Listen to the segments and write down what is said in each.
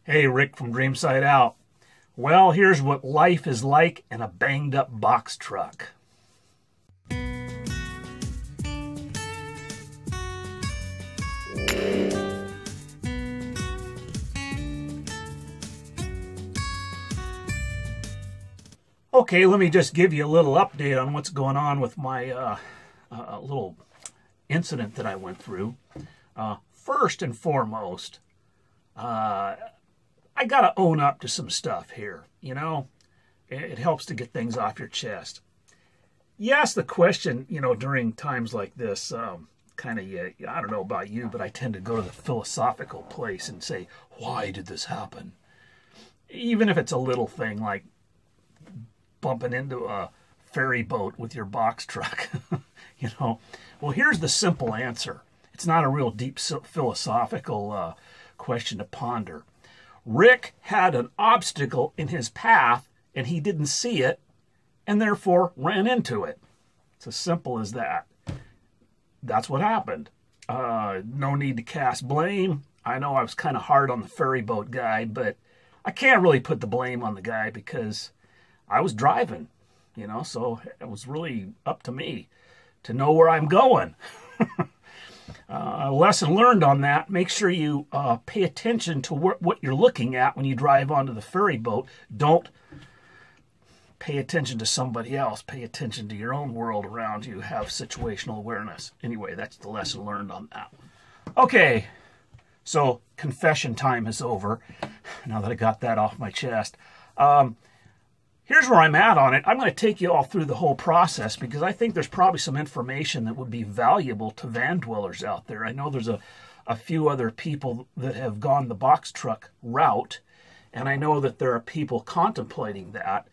Hey, Rick from DreamSideOut. Well, here's what life is like in a banged up box truck. Okay, let me just give you a little update on what's going on with my little incident that I went through. First and foremost, I got to own up to some stuff here, you know. It helps to get things off your chest. You ask the question, you know, during times like this, kind of, I don't know about you, but I tend to go to the philosophical place and say, why did this happen? Even if it's a little thing like bumping into a ferry boat with your box truck, you know. Well, here's the simple answer. It's not a real deep philosophical question to ponder. Rick had an obstacle in his path and he didn't see it and therefore ran into it. It's as simple as that. That's what happened. No need to cast blame. I know I was kind of hard on the ferry boat guy, but I can't really put the blame on the guy because I was driving, you know, so it was really up to me to know where I'm going. A lesson learned on that, make sure you pay attention to what you're looking at when you drive onto the ferry boat. Don't pay attention to somebody else. Pay attention to your own world around you. Have situational awareness. Anyway, that's the lesson learned on that. Okay, so confession time is over. Now that I got that off my chest. Here's where I'm at on it. I'm going to take you all through the whole process because I think there's probably some information that would be valuable to van dwellers out there. I know there's a few other people that have gone the box truck route, and I know that there are people contemplating that.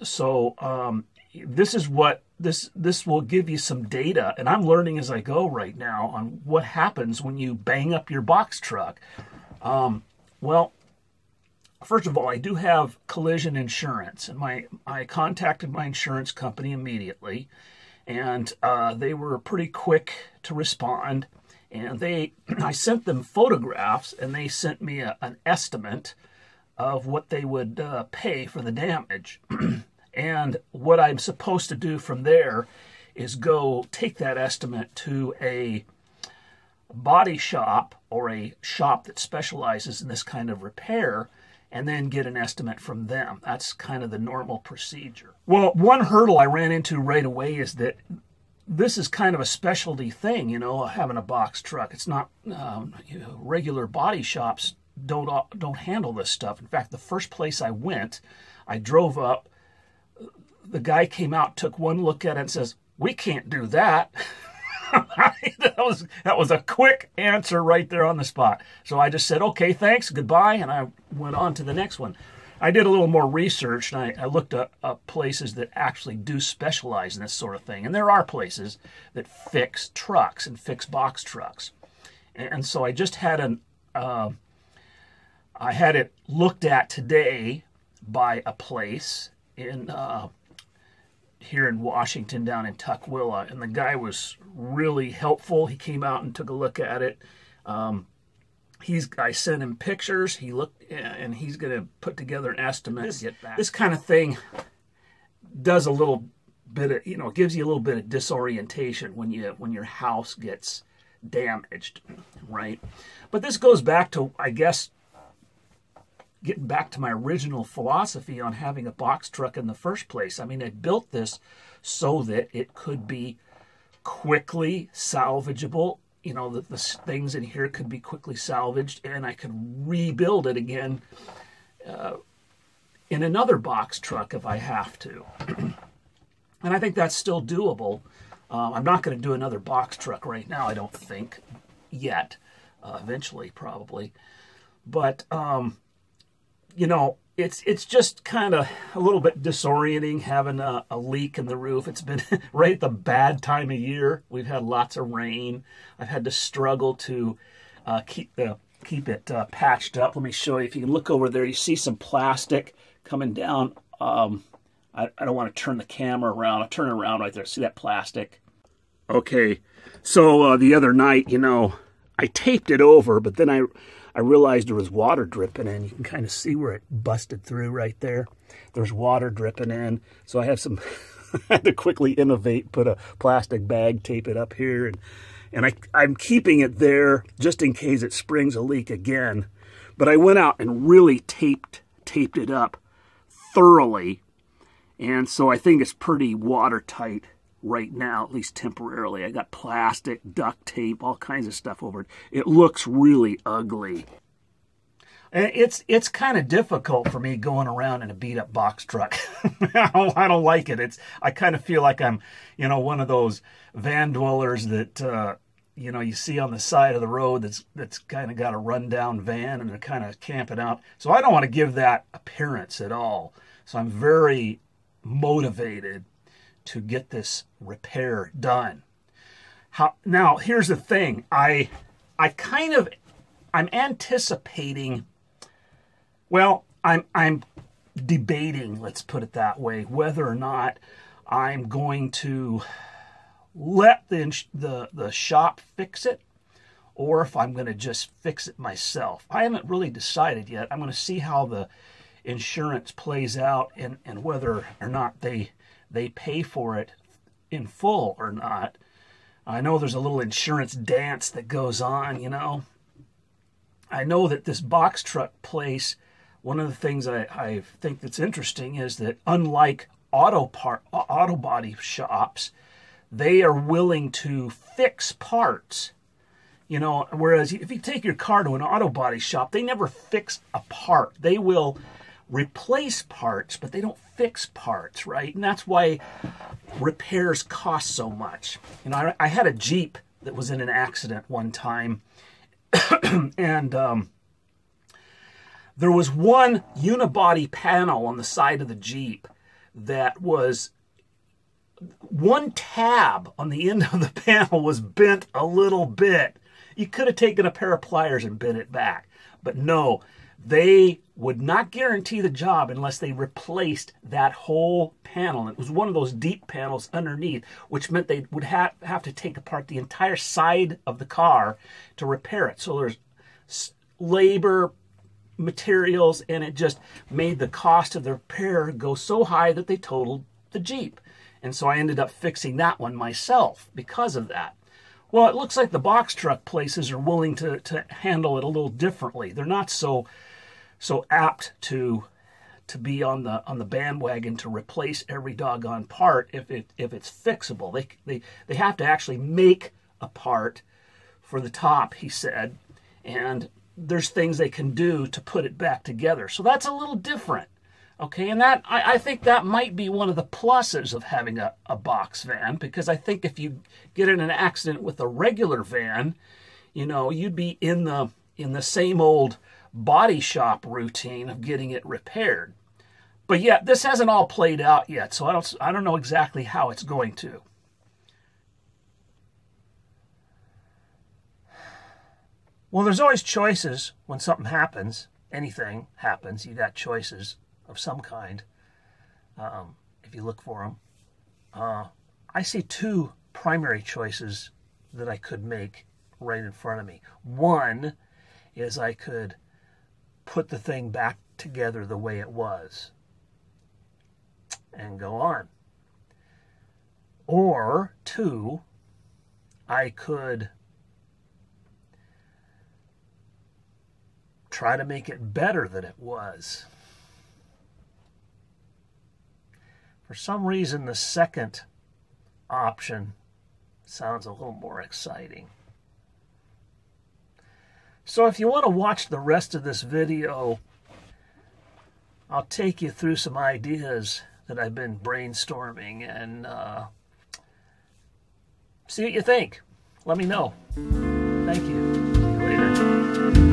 So this is what this will give you some data, and I'm learning as I go right now on what happens when you bang up your box truck. Well, first of all, I do have collision insurance, and I contacted my insurance company immediately, and they were pretty quick to respond. And I sent them photographs, and they sent me an estimate of what they would pay for the damage. And what I'm supposed to do from there is go take that estimate to a body shop or a shop that specializes in this kind of repair, and then get an estimate from them. That's kind of the normal procedure. Well, one hurdle I ran into right away is that this is kind of a specialty thing, you know, having a box truck. It's not, regular body shops don't handle this stuff. In fact, the first place I went, I drove up, the guy came out, took one look at it and says, "We can't do that." That was a quick answer right there on the spot. So I just said, okay, thanks, goodbye, and I went on to the next one. I did a little more research, and I looked up places that actually do specialize in this sort of thing. And there are places that fix trucks and fix box trucks. And so I just had I had it looked at today by a place in here in Washington, down in Tukwila, and the guy was really helpful. He came out and took a look at it. I sent him pictures. He looked, and he's going to put together an estimate. This kind of thing does a little bit of, you know, gives you a little bit of disorientation when your house gets damaged, right? But this goes back to, I guess, getting back to my original philosophy on having a box truck in the first place. I mean, I built this so that it could be quickly salvageable. You know, the things in here could be quickly salvaged, and I could rebuild it again in another box truck if I have to. And I think that's still doable. I'm not going to do another box truck right now, I don't think, yet. Eventually, probably. But you know, it's just kind of a little bit disorienting having a leak in the roof. It's been right at the bad time of year. We've had lots of rain. I've had to struggle to keep it patched up. Let me show you. If you can look over there, you see some plastic coming down. I don't want to turn the camera around. I'll turn it around right there. See that plastic? Okay, so the other night, you know, I taped it over, but then I realized there was water dripping in. You can kind of see where it busted through right there. There's water dripping in. So I have some, I had to quickly innovate, put a plastic bag, tape it up here. And I'm keeping it there just in case it springs a leak again. But I went out and really taped it up thoroughly. And so I think it's pretty watertight right now, at least temporarily. I got plastic, duct tape, all kinds of stuff over it. It looks really ugly. And it's kind of difficult for me going around in a beat-up box truck. I don't like it. I kind of feel like I'm, one of those van dwellers that you see on the side of the road that's kind of got a rundown van and they're kind of camping out. So I don't want to give that appearance at all. So I'm very motivated to get this repair done. Now here's the thing. I'm anticipating. Well, I'm debating, let's put it that way, whether or not I'm going to let the shop fix it, or if I'm going to just fix it myself. I haven't really decided yet. I'm going to see how the insurance plays out and whether or not they pay for it in full or not. I know there's a little insurance dance that goes on, I know that this box truck place, one of the things I think that's interesting is that unlike auto body shops, they are willing to fix parts. Whereas if you take your car to an auto body shop, they never fix a part. They will replace parts, but they don't fix parts, right? And that's why repairs cost so much. I had a Jeep that was in an accident one time, and there was one unibody panel on the side of the Jeep that was, one tab on the end of the panel was bent a little bit. You could have taken a pair of pliers and bent it back. But no, they would not guarantee the job unless they replaced that whole panel. It was one of those deep panels underneath, which meant they would have to take apart the entire side of the car to repair it. So there's labor, materials, and it just made the cost of the repair go so high that they totaled the Jeep. And so I ended up fixing that one myself because of that. Well, it looks like the box truck places are willing to handle it a little differently. They're not so apt to be on the bandwagon to replace every doggone part if it's fixable. They have to actually make a part for the top, he said, and there's things they can do to put it back together. So that's a little different. Okay, and that I think that might be one of the pluses of having a box van, because I think if you get in an accident with a regular van, you'd be in the same old body shop routine of getting it repaired. But yet, this hasn't all played out yet, so I don't know exactly how it's going to. Well, there's always choices when something happens. Anything happens, you got choices of some kind, if you look for them. I see two primary choices that I could make right in front of me. One is I could put the thing back together the way it was and go on. Or two, I could try to make it better than it was. For some reason, the second option sounds a little more exciting. So if you want to watch the rest of this video, I'll take you through some ideas that I've been brainstorming and see what you think. Let me know. Thank you. See you later.